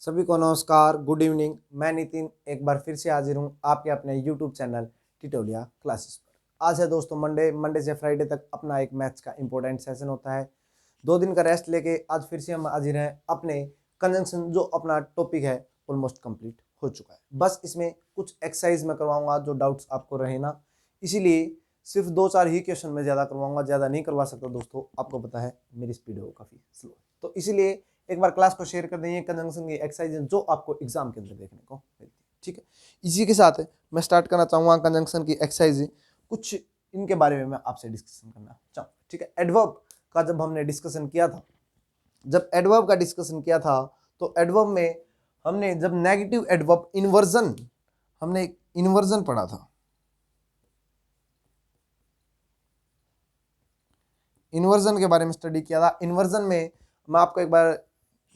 सभी को नमस्कार, गुड इवनिंग। मैं नितिन एक बार फिर से हाजिर हूँ आपके अपने यूट्यूब चैनल टिटोलिया क्लासेस पर। आज है दोस्तों मंडे से फ्राइडे तक अपना एक मैथ्स का इंपॉर्टेंट सेशन होता है। 2 दिन का रेस्ट लेके आज फिर से हम हाजिर हैं अपने कंजंक्शन, जो अपना टॉपिक है ऑलमोस्ट कंप्लीट हो चुका है। बस इसमें कुछ एक्सरसाइज में करवाऊंगा जो डाउट्स आपको रहे ना, इसीलिए सिर्फ 2-4 ही क्वेश्चन में ज़्यादा करवाऊंगा, ज़्यादा नहीं करवा सकता दोस्तों। आपको पता है मेरी स्पीड वो काफ़ी स्लो है, तो इसीलिए एक बार क्लास को शेयर कर देंगे। कंजंक्शन की एक्सरसाइज जो आपको एग्जाम के अंदर देखने को मिलती है, ठीक है। इसी के साथ मैं स्टार्ट करना चाहूँगा कंजंक्शन की एक्सरसाइज, कुछ इनके बारे में मैं आपसे डिस्कशन करना चाहूँगा, ठीक है। एडवर्ब का जब हमने डिस्कशन किया था, तो एडवर्ब में हमने जब नेगेटिव एडवर्ब इन्वर्जन, हमने इन्वर्जन पढ़ा था। इन्वर्जन के बारे में स्टडी किया था। इन्वर्जन में मैं आपको एक बार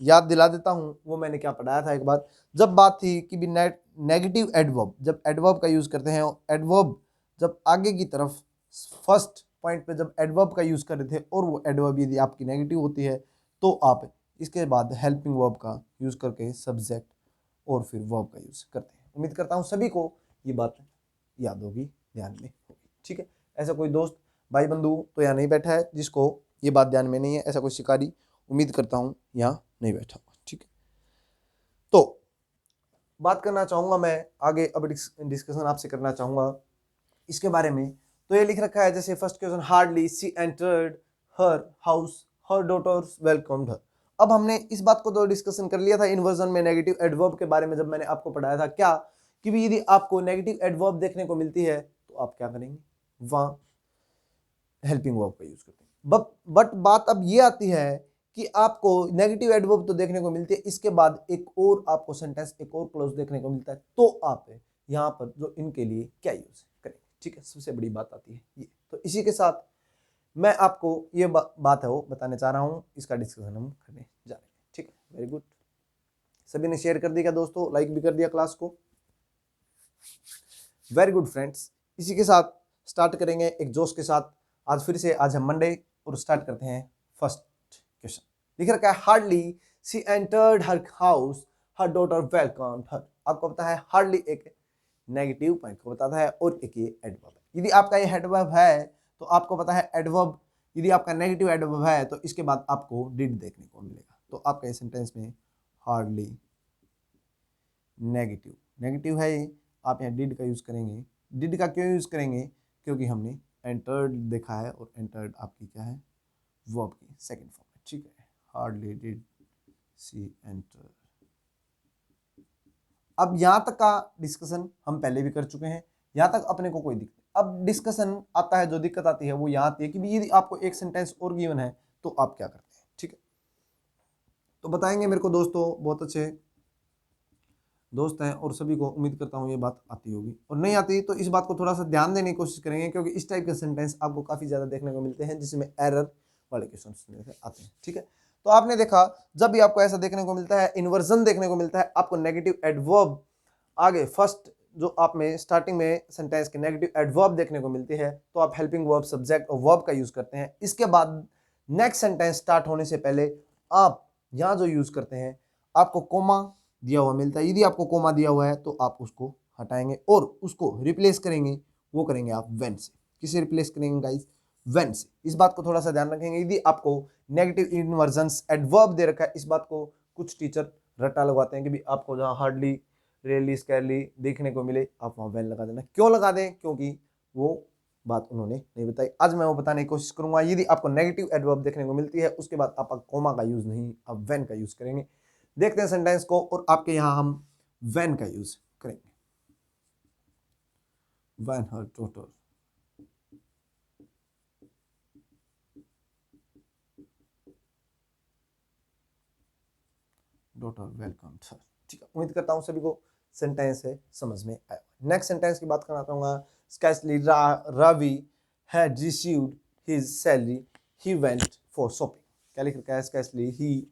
याद दिला देता हूं, वो मैंने क्या पढ़ाया था। एक बार जब बात थी कि भी नेगेटिव एडवर्ब, जब एडवर्ब का यूज करते हैं, एडवर्ब जब आगे की तरफ फर्स्ट पॉइंट पे जब एडवर्ब का यूज कर रहे थे और वो एडवर्ब यदि आपकी नेगेटिव होती है तो आप इसके बाद हेल्पिंग वर्ब का यूज करके सब्जेक्ट और फिर वर्ब का यूज करते हैं। उम्मीद करता हूँ सभी को ये बात याद होगी, ध्यान में होगी, ठीक है। ऐसा कोई दोस्त भाई बंधु तो यहाँ नहीं बैठा है जिसको ये बात ध्यान में नहीं है, ऐसा कोई शिकारी उम्मीद करता हूँ यहाँ नहीं बैठा हुआ, ठीक है। तो बात करना चाहूंगा मैं आगे, अब डिस्कशन आपसे करना चाहूंगा इसके बारे में। तो ये लिख रखा है जैसे first question, hardly she entered her house, her daughters welcomed her. अब हमने इस बात को तो डिस्कशन कर लिया था इन्वर्जन में नेगेटिव एडवर्ब के बारे में, जब मैंने आपको पढ़ाया था क्या कि भी यदि आपको नेगेटिव एडवर्ब देखने को मिलती है तो आप क्या करेंगे, वहां हेल्पिंग वर्ब का यूज करते हैं। बट बात अब ये आती है कि आपको नेगेटिव एडवर्ब तो देखने को मिलती है, इसके बाद एक और आपको सेंटेंस, एक और क्लोज देखने को मिलता है, तो आप यहाँ पर जो इनके लिए क्या यूज करेंगे, ठीक है। सबसे बड़ी बात आती है ये। तो इसी के साथ मैं आपको ये बात है वो बताने चाह रहा हूँ, इसका डिस्कशन हम करने जा रहे हैं, ठीक है। वेरी गुड, सभी ने शेयर कर दिया दोस्तों, लाइक भी कर दिया क्लास को। वेरी गुड फ्रेंड्स, इसी के साथ स्टार्ट करेंगे एक जोश के साथ। आज हम मंडे और स्टार्ट करते हैं फर्स्ट क्वेश्चन। लिख रखा है hardly she entered her house, her daughter welcomed her. आपको पता है हार्डली एक नेगेटिव पॉइंट को बताता है और एक ये एडवर्ब है। यदि आपका ये एडवर्ब है तो आपको पता है एडवर्ब, यदि आपका नेगेटिव एडवर्ब है तो इसके बाद आपको डिड देखने को मिलेगा। तो आपका ये सेंटेंस में हार्डली नेगेटिव है ये, आप यहाँ डिड का यूज करेंगे। डिड का क्यों यूज करेंगे, क्योंकि हमने एंटर्ड देखा है और एंटर्ड आपकी क्या है, वर्ब की सेकंड फॉर्म है, ठीक है। Hardly did see enter. अब यहां तक का डिस्कशन हम पहले भी कर चुके हैं, यहां तक अपने को कोई दिक्कत। अब डिस्कशन आता है, जो दिक्कत आती है वो यहाँ आती है कि यदि आपको एक सेंटेंस और गिवन है तो आप क्या करते हैं, ठीक है। तो बताएंगे मेरे को दोस्तों, बहुत अच्छे दोस्त हैं और सभी को उम्मीद करता हूँ ये बात आती होगी, और नहीं आती तो इस बात को थोड़ा सा ध्यान देने की कोशिश करेंगे, क्योंकि इस टाइप के सेंटेंस आपको काफ़ी ज़्यादा देखने को मिलते हैं जिसमें एरर वाले क्वेश्चन आते हैं, ठीक है। तो आपने देखा जब भी आपको ऐसा देखने को मिलता है, इन्वर्जन देखने को मिलता है, आपको नेगेटिव एडवर्ब आगे फर्स्ट जो आप में स्टार्टिंग में सेंटेंस के नेगेटिव एडवर्ब देखने को मिलती है, तो आप हेल्पिंग वर्ब, सब्जेक्ट और वर्ब का यूज करते हैं। इसके बाद नेक्स्ट सेंटेंस स्टार्ट होने से पहले आप यहाँ जो यूज करते हैं, आपको कोमा दिया हुआ मिलता है। यदि आपको कोमा दिया हुआ है तो आप उसको हटाएंगे और उसको रिप्लेस करेंगे, वो करेंगे आप व्हेन से। किसे रिप्लेस करेंगे गाइस, व्हेन से। इस बात को थोड़ा सा ध्यान रखेंगे। यदि आपको नेगेटिव इन्वर्जंस एडवर्ब दे रखा है, इस बात को कुछ टीचर रट्टा लगवाते हैं कि भी आपको जहाँ हार्डली, रेयरली, स्कैरली देखने को मिले, आप वहाँ व्हेन लगा देना। क्यों लगा दें, क्योंकि वो बात उन्होंने नहीं बताई। आज मैं वो बताने की कोशिश करूंगा। यदि आपको नेगेटिव एडवर्ब देखने को मिलती है, उसके बाद आप कोमा का यूज नहीं, आप व्हेन का यूज करेंगे। देखते हैं सेंटेंस को, और आपके यहां हम व्हेन का यूज करेंगे। When her daughter, welcome sir, ठीक है। उम्मीद करता हूं सभी को सेंटेंस है समझ में आया। नेक्स्ट सेंटेंस की बात करना चाहूंगा। Scarcely Ravi had received his salary, he went for shopping. क्या लिख रखा है, scarcely he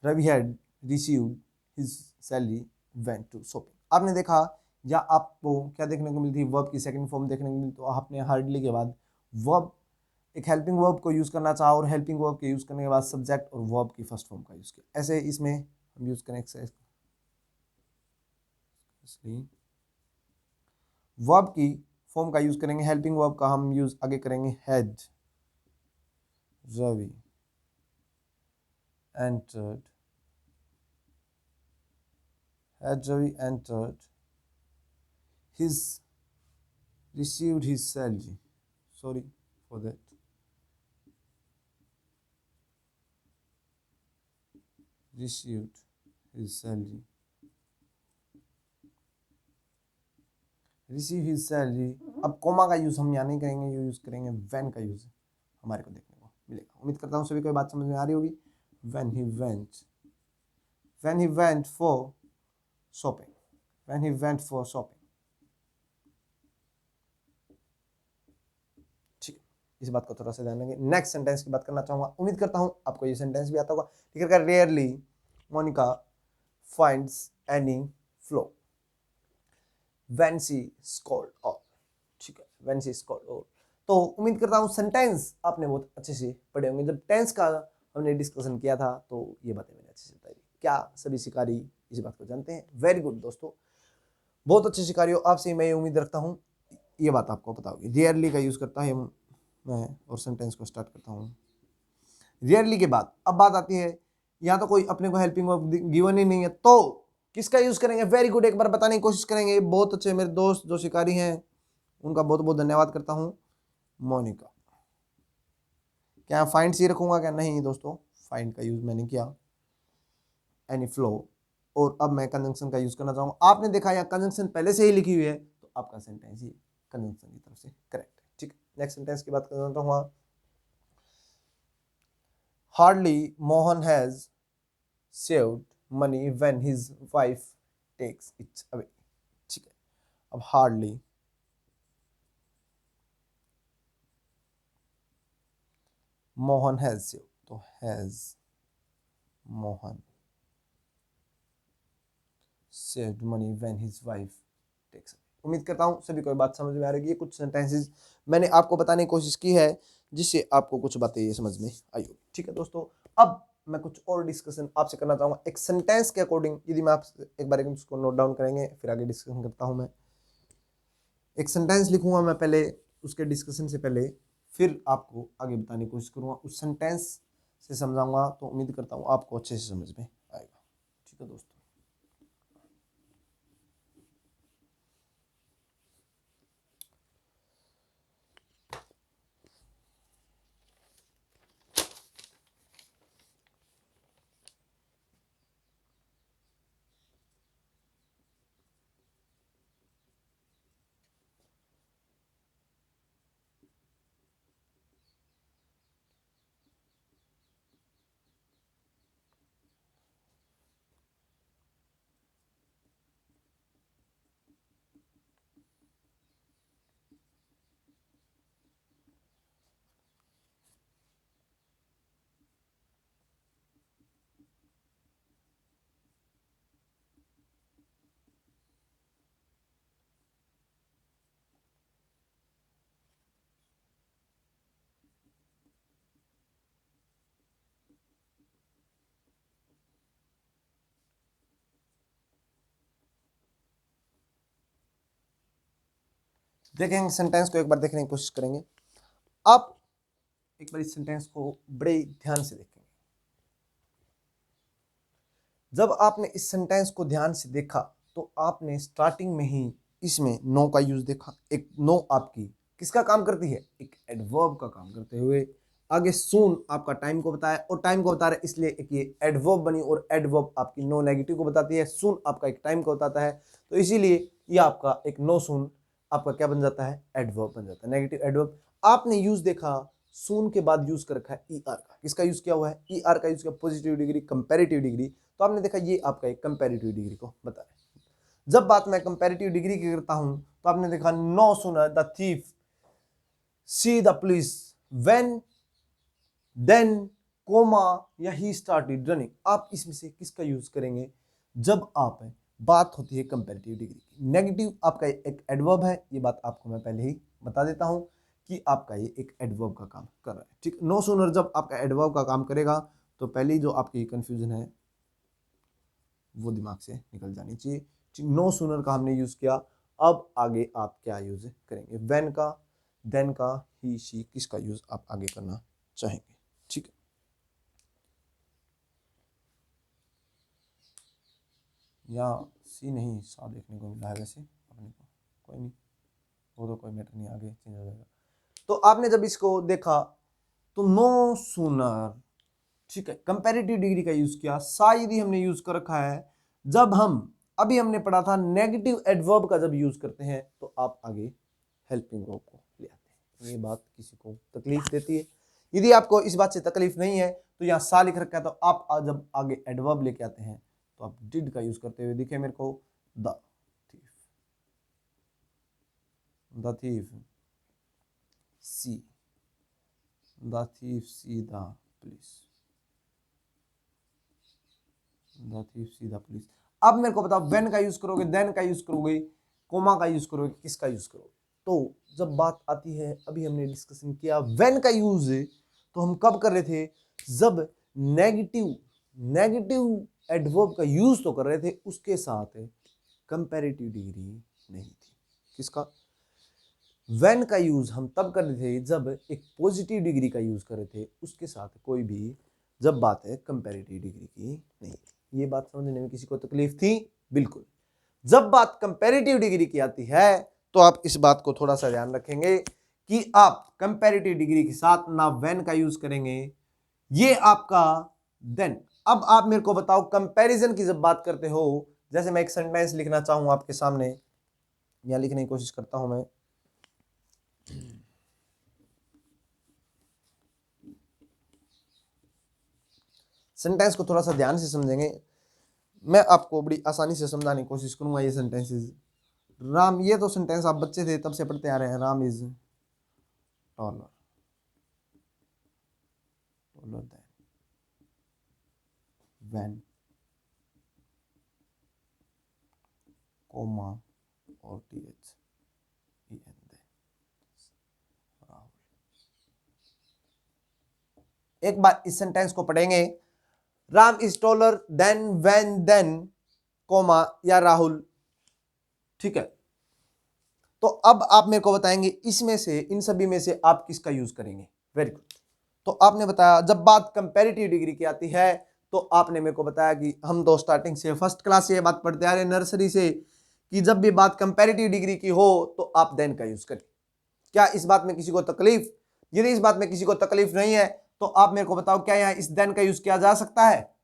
Ravi had received his salary, went to shopping. आपने देखा या आपको क्या देखने को मिलती है, वर्ब की सेकंड फॉर्म देखने को मिलती। तो आपने हार्डली के बाद वर्ब, एक हेल्पिंग वर्ब को यूज करना चाहा और हेल्पिंग वर्ब के यूज करने के बाद सब्जेक्ट और वर्ब की फर्स्ट फॉर्म का यूज किया। ऐसे इसमें हम यूज करें इसलिए वर्ब की फॉर्म का यूज करेंगे, हेल्पिंग वर्ब का हम यूज आगे करेंगे had Ravi entered, had Ravi entered his received his salary, sorry for that, received his salary, receive his salary। अब कोमा का यूज हम यहाँ नहीं करेंगे, ये यूज करेंगे when का यूज हमारे को देखने को मिलेगा। उम्मीद करता हूँ सभी को बात समझ में आ रही होगी। when he went for shopping, when he went for shopping, ठीक है, इस बात को थोड़ा सा ध्यान देंगे। नेक्स्ट सेंटेंस की बात करना चाहूंगा, उम्मीद करता हूं आपको ये सेंटेंस भी आता होगा। ठीक है, rarely Monika finds any flow when she scold all, ठीक है, व्हेन शी स्कॉल्ड ऑल। तो उम्मीद करता हूं सेंटेंस आपने बहुत अच्छे से पढ़े होंगे। जब टेंस का हमने डिस्कशन किया था तो ये बातें मैंने अच्छे से बताई। क्या सभी शिकारी इस बात को जानते हैं? वेरी गुड दोस्तों, बहुत अच्छे शिकारी हो। आपसे मैं ये उम्मीद रखता हूँ ये बात आपको पता होगी। रियरली का यूज करता है मैं और सेंटेंस को स्टार्ट करता हूँ रियरली के बाद। अब बात आती है, यहाँ तो कोई अपने को हेल्पिंग वर्ब गिवन ही नहीं है, तो किसका यूज करेंगे? वेरी गुड, एक बार बताने की कोशिश करेंगे। बहुत अच्छे मेरे दोस्त जो शिकारी हैं उनका बहुत बहुत धन्यवाद करता हूँ। मोनिका, क्या फाइंड सी रखूंगा? क्या नहीं दोस्तों, फाइंड का यूज मैंने किया। एनी फ्लो, और अब मैं कंजंक्शन का यूज करना चाहूंगा। आपने देखा यहाँ कंजंक्शन पहले से ही लिखी हुई है, तो आपका सेंटेंस ही कंजंक्शन की तरफ से करेक्ट है। ठीक है, नेक्स्ट सेंटेंस की बात करना चाहूंगा। Hardly Mohan has saved money when his wife takes it away, ठीक है। अब हार्डली मोहन हैज सेव्ड, तो has Mohan saved money when his wife takes. उम्मीद करता हूँ सभी को बात समझ में आ रही है। ये कुछ सेंटेंसेस मैंने आपको बताने की कोशिश की है जिससे आपको कुछ बातें ये समझ में आई होगी। ठीक है दोस्तों, अब मैं कुछ और डिस्कशन आपसे करना चाहूंगा एक सेंटेंस के अकॉर्डिंग। यदि मैं आपसे एक बार इसको नोट डाउन करेंगे फिर आगे डिस्कशन करता हूं। मैं एक सेंटेंस लिखूंगा मैं पहले, उसके डिस्कशन से पहले फिर आपको आगे बताने की कोशिश करूंगा, उस सेंटेंस से समझाऊंगा। तो उम्मीद करता हूँ आपको अच्छे से समझ में आएगा। ठीक है दोस्तों, देखेंगे सेंटेंस को, एक बार देखने की कोशिश करेंगे। आप एक बार इस सेंटेंस को बड़े ध्यान से देखेंगे। जब आपने इस सेंटेंस को ध्यान से देखा तो आपने स्टार्टिंग में ही इसमें नो का यूज देखा। एक नो आपकी किसका काम करती है? एक एडवर्ब का काम करते हुए आगे सून आपका टाइम को बताया, और टाइम को बता रहे इसलिए एक ये एडवर्ब बनी, और एडवर्ब आपकी नो नेगेटिव को बताती है, सून आपका एक टाइम को बताता है, तो इसीलिए ये आपका एक नो सून आपका क्या बन जाता है? एडवर्ब बन जाता है, नेगेटिव एडवर्ब। आपने यूज देखा सून के बाद यूज कर रखा है ई आर का। किसका यूज किया हुआ है? ई आर का यूज किया, पॉजिटिव डिग्री, कंपैरेटिव डिग्री। तो आपने देखा ये आपका एक कंपैरेटिव डिग्री को बता रहा है। जब बात मैं कंपैरेटिव डिग्री की करता हूं तो आपने देखा no sooner the thief see the police when then comma या ही स्टार्टेड रनिंग। आप इसमें से किसका यूज करेंगे जब आप बात होती है कंपैरेटिव डिग्री की? नेगेटिव आपका एक एडवर्ब है, ये बात आपको मैं पहले ही बता देता हूं कि आपका ये एक एडवर्ब का काम कर रहा है। ठीक, नो सूनर जब आपका एडवर्ब का काम करेगा तो पहली जो आपकी कंफ्यूजन है वो दिमाग से निकल जानी चाहिए, नो सूनर का हमने यूज किया। अब आगे आप क्या यूज करेंगे, व्हेन का, देन का, ही शी, किसका यूज आप आगे करना चाहेंगे। ठीक है, या सी नहीं सा देखने को मिला है वैसे अपने को, कोई नहीं, वो तो कोई मैटर नहीं, आगे चेंज हो जाएगा। तो आपने जब इसको देखा तो नो सूनर, ठीक है, कंपैरेटिव डिग्री का यूज किया। सा यदि हमने यूज कर रखा है, जब हम अभी हमने पढ़ा था नेगेटिव एडवर्ब का जब यूज करते हैं तो आप आगे हेल्पिंग वर्ब को ले आते हैं। ये बात किसी को तकलीफ देती है? यदि आपको इस बात से तकलीफ नहीं है तो यहाँ सा लिख रखा है, तो आप जब आगे एडवर्ब लेके आते हैं तो आप डिड का यूज करते हुए दिखे मेरे को, the thief, the thief see, the thief see the police, the thief see the police. अब मेरे को बताओ व्हेन का यूज करोगे, देन का यूज करोगे, कोमा का यूज करोगे, किसका यूज करोगे? तो जब बात आती है, अभी हमने डिस्कशन किया व्हेन का यूज, तो हम कब कर रहे थे, जब नेगेटिव नेगेटिव एडवर्ब का यूज तो कर रहे थे, उसके साथ कंपैरेटिव डिग्री नहीं थी। किसका? व्हेन का यूज हम तब कर रहे थे जब एक पॉजिटिव डिग्री का यूज कर रहे थे, उसके साथ कोई भी जब बात है कंपैरेटिव डिग्री की नहीं थी। ये बात समझने में किसी को तकलीफ थी? बिल्कुल। जब बात कंपैरेटिव डिग्री की आती है तो आप इस बात को थोड़ा सा ध्यान रखेंगे कि आप कंपैरेटिव डिग्री के साथ ना व्हेन का यूज करेंगे, ये आपका देन। अब आप मेरे को बताओ, कंपैरिजन की जब बात करते हो, जैसे मैं एक सेंटेंस लिखना चाहूं आपके सामने, यहां लिखने की कोशिश करता हूं मैं, सेंटेंस को थोड़ा सा ध्यान से समझेंगे, मैं आपको बड़ी आसानी से समझाने की कोशिश करूंगा ये सेंटेंसेस। राम, ये तो सेंटेंस आप बच्चे थे तब से पढ़ते आ रहे हैं, Ram is taller, taller then when, comma और T H E N, then Rahul. एक बार इस सेंटेंस को पढ़ेंगे, Ram is taller then when then comma या राहुल। ठीक है, तो अब आप मेरे को बताएंगे इसमें से, इन सभी में से आप किसका यूज करेंगे। Very good. तो आपने बताया जब बात कंपैरेटिव डिग्री की आती है तो आपने मेरे को बताया कि हम तो स्टार्टिंग से फर्स्ट क्लास से ये बात पढ़ते आ रहे हैं, नर्सरी से, कि जब भी बात कंपैरेटिव डिग्री की हो तो आप देन का यूज करें। क्या इस बात में किसी को तकलीफ? यदि इस बात में किसी को तकलीफ नहीं है तो आप मेरे को बताओ, क्या यहाँ इस देन का यूज किया जा सकता है?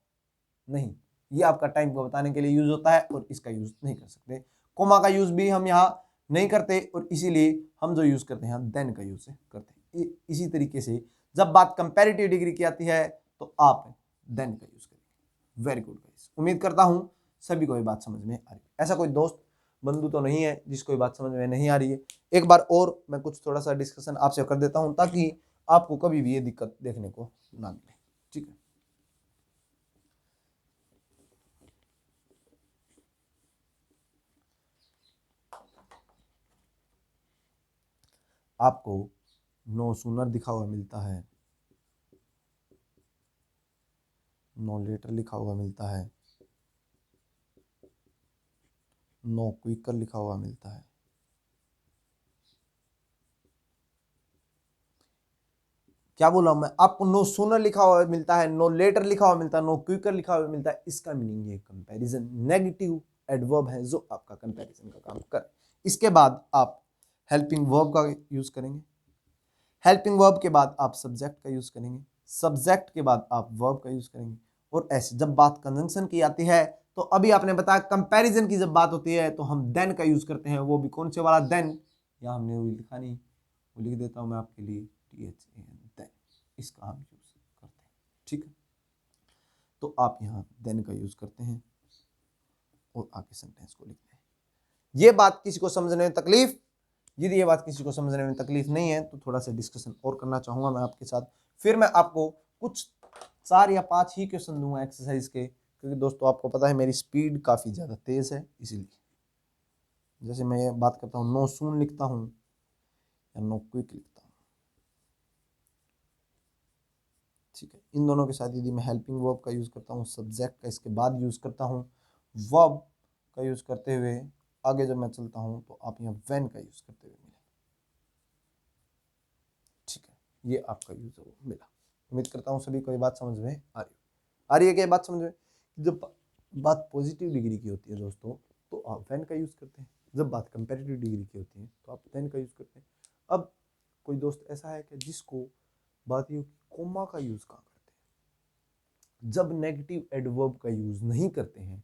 नहीं, ये आपका टाइम को बताने के लिए यूज होता है और इसका यूज नहीं कर सकते। कोमा का यूज भी हम यहाँ नहीं करते और इसीलिए हम जो यूज करते हैं देन का यूज करते हैं। इसी तरीके से जब बात कंपैरेटिव डिग्री की आती है तो आप देन का यूज करेंगे। वेरी गुड गाइस, उम्मीद करता हूं सभी को ये बात समझ में आ रही है। ऐसा कोई दोस्त बंधु तो नहीं है जिसको ये बात समझ में नहीं आ रही है? एक बार और मैं कुछ थोड़ा सा डिस्कशन आपसे कर देता हूं ताकि आपको कभी भी ये दिक्कत देखने को ना मिले। ठीक है, आपको नो सूनर दिखा हुआ मिलता है, नो लेटर लिखा हुआ मिलता है, नो क्विकर लिखा हुआ मिलता है। क्या बोला मैं आपको? नो सूनर लिखा हुआ मिलता है, नो लेटर लिखा हुआ मिलता है, नो क्विकर लिखा हुआ मिलता है। इसका मीनिंग ये कंपैरिजन नेगेटिव एडवर्ब है जो आपका कंपैरिजन का काम कर। इसके बाद आप हेल्पिंग वर्ब का यूज करेंगे, हेल्पिंग वर्ब के बाद आप सब्जेक्ट का यूज करेंगे, सब्जेक्ट के बाद आप वर्ब का यूज करेंगे। और ऐसे जब बात कंजंक्शन की आती है तो अभी आपने बताया कंपैरिजन की जब बात होती है तो हम देन का यूज करते हैं। वो भी कौन से वाला देन? या हमने वो लिखा नहीं, वो लिख देता हूं मैं आपके लिए, देन, इसका हम यूज करते हैं। ठीक है, तो आप यहाँ देन का यूज करते हैं और आगे सेंटेंस को लिखते हैं। ये बात किसी को समझने में तकलीफ? यदि ये बात किसी को समझने में तकलीफ नहीं है तो थोड़ा सा डिस्कशन और करना चाहूंगा मैं आपके साथ, फिर मैं आपको कुछ 4 या 5 ही क्वेश्चन दूंगा एक्सरसाइज के, क्योंकि दोस्तों आपको पता है मेरी स्पीड काफ़ी ज़्यादा तेज़ है, इसीलिए जैसे मैं ये बात करता हूँ नो सून लिखता हूँ या नो क्विक लिखता हूँ। ठीक है, इन दोनों के साथ यदि मैं हेल्पिंग वर्ब का यूज़ करता हूँ, सब्जेक्ट का इसके बाद यूज़ करता हूँ, वर्ब का यूज़ करते हुए आगे जब मैं चलता हूँ तो आप यहाँ व्हेन का यूज़ करते हुए मिले। ठीक है, ये आपका यूज़ मिला। उम्मीद करता हूँ सभी को ये बात समझ में आ रही है क्या? बात समझ में? जब बात पॉजिटिव डिग्री की होती है दोस्तों तो आप व्हेन का यूज़ करते हैं, जब बात कंपैरेटिव डिग्री की होती है तो आप देन का यूज़ करते हैं। अब कोई दोस्त ऐसा है कि जिसको बात ये कोमा का यूज़ कहाँ करते हैं, जब नेगेटिव एडवर्ब का यूज़ नहीं करते हैं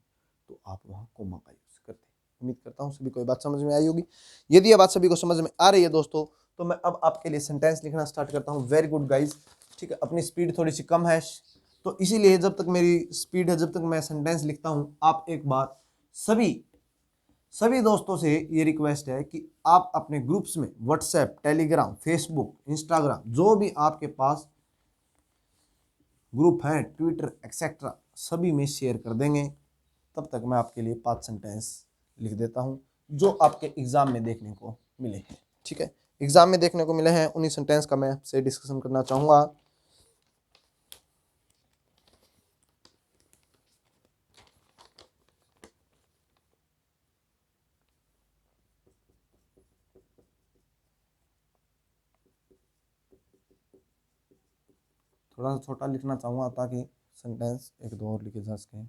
तो आप वहाँ कोमा का यूज़ करते हैं। उम्मीद करता हूँ सभी को ये बात समझ में आई होगी। यदि ये बात सभी को समझ में आ रही है दोस्तों तो मैं अब आपके लिए सेंटेंस लिखना स्टार्ट करता हूँ। Very good guys. ठीक है, अपनी स्पीड थोड़ी सी कम है तो इसीलिए जब तक मेरी स्पीड है, जब तक मैं सेंटेंस लिखता हूँ, आप एक बात सभी दोस्तों से ये रिक्वेस्ट है कि आप अपने ग्रुप्स में व्हाट्सएप, टेलीग्राम, फेसबुक, इंस्टाग्राम, जो भी आपके पास ग्रुप हैं, ट्विटर एक्सेट्रा, सभी में शेयर कर देंगे। तब तक मैं आपके लिए 5 सेंटेंस लिख देता हूं जो आपके एग्जाम में देखने को मिले हैं। ठीक है, एग्जाम में देखने को मिले हैं, उन्हीं सेंटेंस का मैं आपसे डिस्कशन करना चाहूंगा। थोड़ा सा छोटा लिखना चाहूंगा ताकि सेंटेंस एक दो और लिखे जा सकें।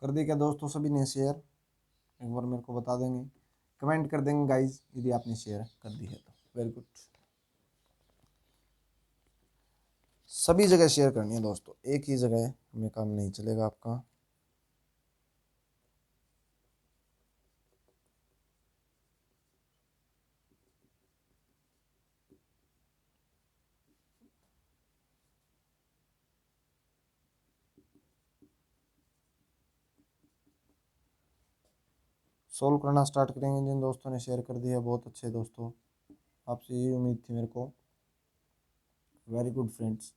कर दिया क्या दोस्तों सभी ने शेयर? एक बार मेरे को बता देंगे, कमेंट कर देंगे गाइज यदि आपने शेयर कर दी है तो। Very good. सभी जगह शेयर करनी है दोस्तों, एक ही जगह में काम नहीं चलेगा आपका। सोल्व करना स्टार्ट करेंगे। जिन दोस्तों ने शेयर कर दिया बहुत अच्छे दोस्तों, आपसे यही उम्मीद थी मेरे को। Very good friends.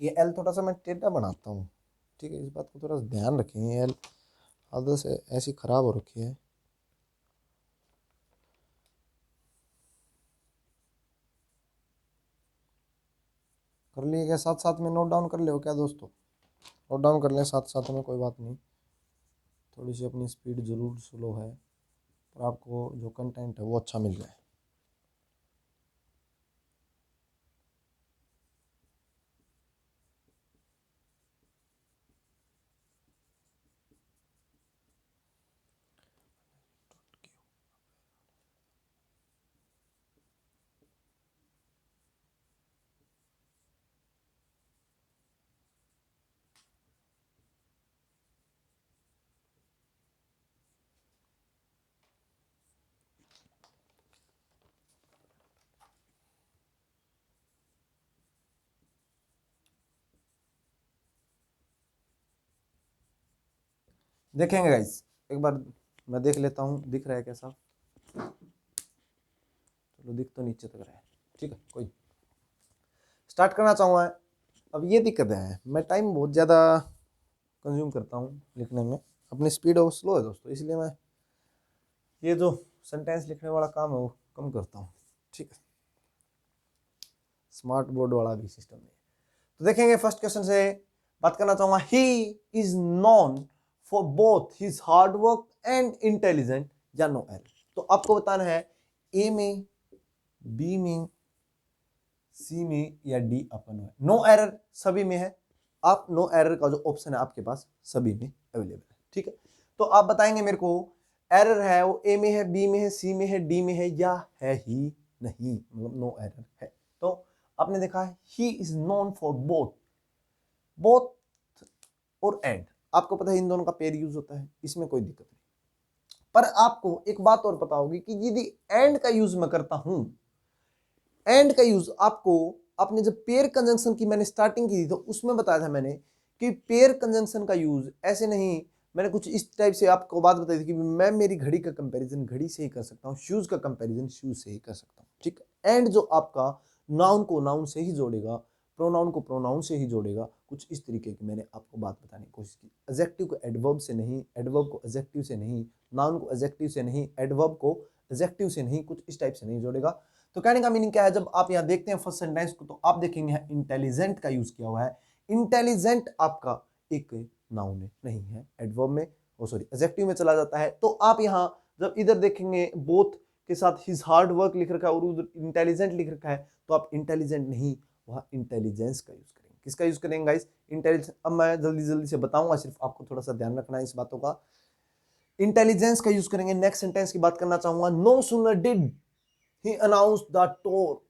ये एल थोड़ा सा मैं टेढ़ा बनाता हूँ, ठीक है, इस बात को थोड़ा सा ध्यान रखें। ये एल आदत से ऐसी ख़राब हो रखी है। कर लिए क्या? साथ साथ में नोट डाउन कर ले हो क्या दोस्तों? नोट डाउन कर लें साथ साथ में, कोई बात नहीं। थोड़ी सी अपनी स्पीड ज़रूर स्लो है, पर आपको जो कंटेंट है वो अच्छा मिल जाए। देखेंगे गाइस, एक बार मैं देख लेता हूँ दिख रहा है कैसा। चलो दिख तो नीचे तक रहा है, ठीक है, कोई स्टार्ट करना चाहूँगा। अब ये दिक्कत है, मैं टाइम बहुत ज़्यादा कंज्यूम करता हूँ लिखने में, अपनी स्पीड वो स्लो है दोस्तों, इसलिए मैं ये जो सेंटेंस लिखने वाला काम है वो कम करता हूँ, ठीक है। स्मार्ट बोर्ड वाला भी सिस्टम नहीं है। तो देखेंगे फर्स्ट क्वेश्चन से बात करना चाहूँगा। He is known for both his hard work and intelligent या नो एरर। तो आपको बताना है ए में, बी में, सी में या डी अपन है। नो एरर सभी में है, आप नो एरर का जो ऑप्शन है आपके पास सभी में अवेलेबल है, ठीक है। तो आप बताएंगे मेरे को एरर है वो ए में है, बी में है, सी में है, डी में है या है ही नहीं, मतलब नो एरर है। तो आपने देखा है he is known for both, both और एंड, आपको पता है इन दोनों का पेयर यूज होता है, इसमें कोई दिक्कत नहीं। पर आपको एक बात और पता होगी कि यदि एंड का यूज मैं करता हूं, एंड का यूज आपको आपने जब पेयर कंजंक्शन की मैंने स्टार्टिंग की थी तो उसमें बताया था मैंने कि पेयर कंजंक्शन का यूज ऐसे नहीं, मैंने कुछ इस टाइप से आपको बात बताई थी कि मैं मेरी घड़ी का कंपैरिजन घड़ी से ही कर सकता हूँ, शूज का कंपैरिजन शूज से ही कर सकता हूँ, ठीक है। एंड जो आपका नाउन को नाउन से ही जोड़ेगा, प्रोनाउन को प्रोनाउन से ही जोड़ेगा, कुछ इस तरीके की मैंने आपको बात बताने की कोशिश की। एडजेक्टिव को एडवर्ब से नहीं, एडवर्ब को एडजेक्टिव से नहीं, नाउन को एडजेक्टिव से नहीं, एडवर्ब को एडजेक्टिव से नहीं, कुछ इस टाइप से नहीं जोड़ेगा। तो कहने का मीनिंग क्या है, जब आप यहाँ देखते हैं फर्स्ट सेंटेंस को तो आप देखेंगे इंटेलिजेंट का यूज किया हुआ है। इंटेलिजेंट आपका एक नाउन है, नहीं है एडवर्ब में, ओ सॉरी एडजेक्टिव में चला जाता है। तो आप यहाँ जब इधर देखेंगे बोथ के साथ हिज हार्ड वर्क लिख रखा है और उधर इंटेलिजेंट लिख रखा है, तो आप इंटेलिजेंट नहीं वहां इंटेलिजेंस का यूज करेंगे। किसका यूज करेंगे गाइस? इंटेलिजेंस। अब मैं जल्दी जल्दी से बताऊंगा, सिर्फ आपको थोड़ा सा ध्यान रखना है इस बातों का। इंटेलिजेंस का यूज करेंगे। नेक्स्ट सेंटेंस की बात करना चाहूंगा। No sooner did he announce the tour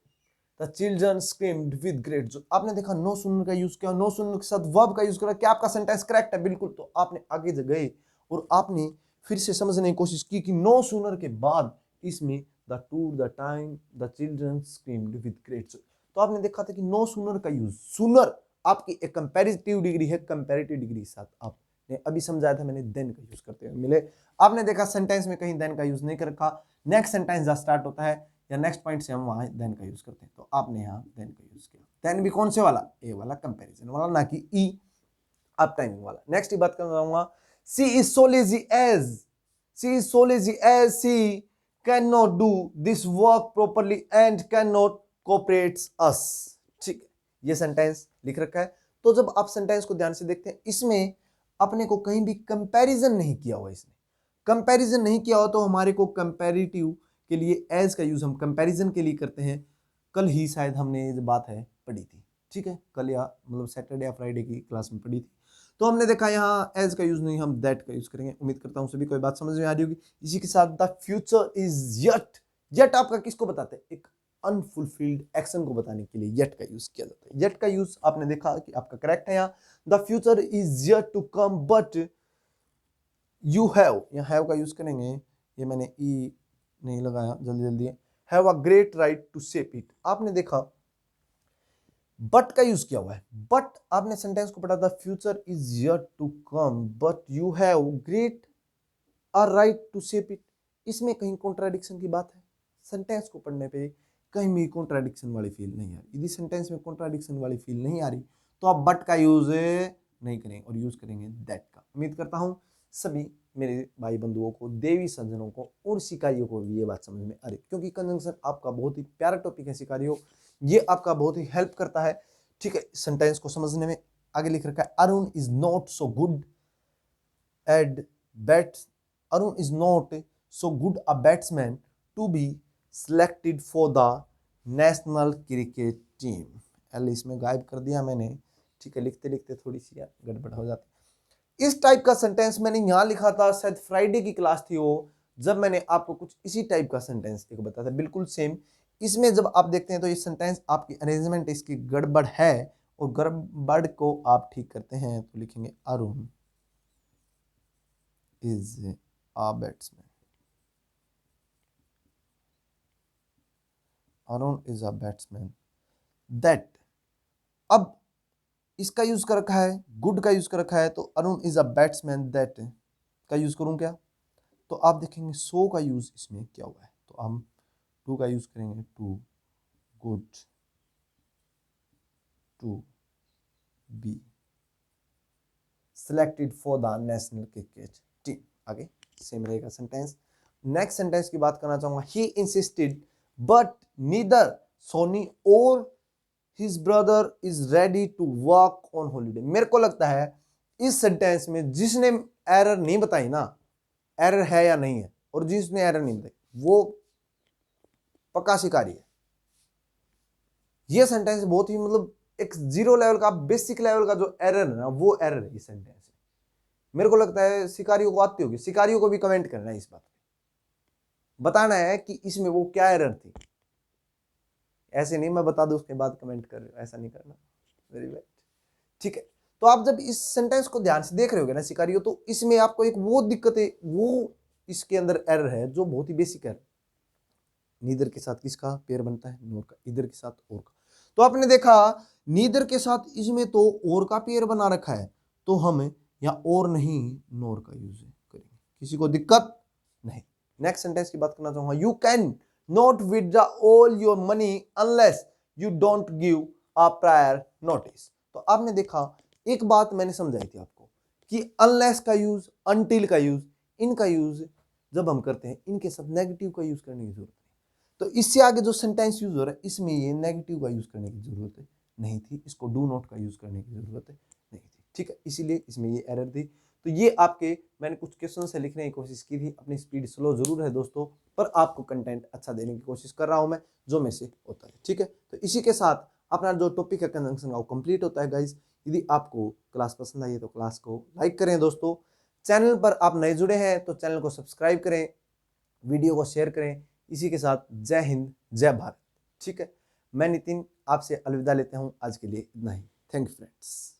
the children screamed with great joy. आपने देखा नो सुनर का यूज किया, नो सुनर के साथ वर्ब का यूज करा, क्या आपका सेंटेंस करेक्ट है? बिल्कुल। तो आपने आगे गए और आपने फिर से समझने की कोशिश की कि नो सुनर के बाद इसमें the tour the time the children screamed with great Joy. तो आपने देखा था कि नो सुनर का यूज, सुनर आपकी एक कंपैरेटिव डिग्री है, कंपैरेटिव डिग्री के साथ आपने अभी समझाया था मैंने देन का यूज करते हुए मिले। आपने देखा सेंटेंस में कहीं देन का यूज नहीं कर रखा। नेक्स्ट सेंटेंस जब स्टार्ट होता है या नेक्स्ट पॉइंट से हम वहां देन का यूज करते हैं, तो आपने यहाँ देन का यूज किया। देन भी कौन से वाला? ए वाला, कंपैरिजन वाला, ना कि ई आप टाइमिंग वाला। नेक्स्ट ही बात कर रहा हूँ, she is so lazy as, she is so lazy as she can not do this work properly and can not cooperates us. ठीक है, ये सेंटेंस लिख रखा है। तो जब आप सेंटेंस को ध्यान से देखते हैं, इसमें अपने को कहीं भी कंपैरिजन नहीं किया हुआ, इसने कंपैरिजन नहीं किया हो तो हमारे को कंपैरेटिव के लिए एज का यूज हम कंपैरिजन के लिए करते हैं। कल ही शायद हमने ये बात है पढ़ी थी, ठीक है, कल या मतलब सैटरडे या फ्राइडे की क्लास में पढ़ी थी। तो हमने देखा यहाँ एज का यूज नहीं, हम दैट का यूज करेंगे। उम्मीद करता हूँ सभी कोई बात समझ में आ रही होगी। इसी के साथ the future is yet, yet आपका किसको बताते हैं? एक अनफुलफिल्ड एक्शन को बताने के लिए येट का यूज किया जाता है। येट का यूज आपने देखा कि आपका करेक्ट है यहाँ। The future is yet to come but you have, यहाँ हैव का यूज करेंगे। ये मैंने ई नहीं लगाया, जल्दी जल्दी। Have a great right to shape it, आपने देखा बट का यूज किया हुआ है। बट आपने सेंटेंस को पढ़ा था, future is yet to come but you have great a right to shape it. इसमें कहीं कॉन्ट्राडिक्शन की बात है? सेंटेंस को पढ़ने पे कहीं भी कॉन्ट्राडिक्शन वाली फील नहीं आ रही। यदि सेंटेंस में कॉन्ट्राडिक्शन वाली फील नहीं आ रही तो आप बट का यूज नहीं करेंगे और यूज करेंगे दैट का। उम्मीद करता हूं सभी मेरे भाई बंधुओं को, देवी सज्जनों को और शिकारियों को भी ये बात समझ में आ रही, क्योंकि कंजंक्शन आपका बहुत ही प्यारा टॉपिक है शिकारियों, ये आपका बहुत ही हेल्प करता है। ठीक है, सेंटेंस को समझने में। आगे लिख रखा है Arun is not so good at bats, Arun is not so good a batsman to be selected for the national cricket team. L इसमें गायब कर दिया मैंने। ठीक है, लिखते लिखते थोड़ी सी यार गड़बड़ हो जाती। इस टाइप का सेंटेंस मैंने यहां लिखा था, शायद फ्राइडे की क्लास थी वो, जब मैंने आपको कुछ इसी टाइप का सेंटेंस एक बताया था, बिल्कुल सेम। इसमें जब आप देखते हैं तो ये सेंटेंस आपकी अरेंजमेंट इसकी गड़बड़ है, और गड़बड़ को आप ठीक करते हैं तो लिखेंगे Arun is a batsman, Arun is a batsman that. अब इसका यूज कर रखा है, गुड का यूज कर रखा है, तो Arun is a batsman that का यूज करूं क्या? तो आप देखेंगे सो का यूज इसमें क्या हुआ है, तो हम टू का यूज करेंगे, too good to be selected for the national cricket team. आगे सेम रहेगा सेंटेंस। नेक्स्ट सेंटेंस की बात करना चाहूंगा, he insisted but neither Soni और his brother is ready to work on holiday. मेरे को लगता है इस सेंटेंस में जिसने एरर नहीं बताई ना, एरर है या नहीं है, और जिसने एरर नहीं बताई वो पक्का शिकारी है। ये सेंटेंस बहुत ही मतलब एक जीरो लेवल का, बेसिक लेवल का जो एरर है ना, वो एरर है इस सेंटेंस में। मेरे को लगता है शिकारियों को आती होगी, शिकारियों को भी कमेंट करना है, इस बात बताना है कि इसमें वो क्या एरर थी। ऐसे नहीं मैं बता दूं उसके बाद कमेंट कर रहे हो, ऐसा नहीं करना। वेरी वेल, ठीक है। तो आप जब इस सेंटेंस को ध्यान से देख रहे होगे ना शिकारियों, तो इसमें आपको एक वो दिक्कत है, वो इसके अंदर एरर है जो बहुत ही बेसिक है। नीदर के साथ किसका पेयर बनता है? नोर का। इधर के साथ और का। तो आपने देखा नीदर के साथ इसमें तो और का पेयर बना रखा है, तो हम यहाँ और नहीं नोर का यूज करेंगे, किसी को दिक्कत नहीं। नेक्स्ट सेंटेंस की बात करना चाहूंगा, you can not withdraw all your money unless you don't give a prior notice. तो आपने देखा एक बात मैंने समझाई थी आपको कि अनलेस का यूज, अनटिल का यूज, इनका यूज जब हम करते हैं इनके साथ नेगेटिव का यूज करने की जरूरत है। तो इससे आगे जो सेंटेंस यूज हो रहा है इसमें ये नेगेटिव का यूज करने की जरूरत नहीं थी, इसको डू नॉट का यूज करने की जरूरत नहीं थी। ठीक है, इसीलिए इसमें ये एरर थी। तो ये आपके मैंने कुछ क्वेश्चन से लिखने की कोशिश की थी, अपनी स्पीड स्लो जरूर है दोस्तों, पर आपको कंटेंट अच्छा देने की कोशिश कर रहा हूं मैं, जो में से होता है। ठीक है, तो इसी के साथ अपना जो टॉपिक है कंजंक्शन का वो कंप्लीट होता है गाइज। यदि आपको क्लास पसंद आई है तो क्लास को लाइक करें दोस्तों। चैनल पर आप नए जुड़े हैं तो चैनल को सब्सक्राइब करें, वीडियो को शेयर करें। इसी के साथ जय हिंद जय भारत। ठीक है, मैं नितिन आपसे अलविदा लेता हूं, आज के लिए इतना ही। Thank you friends.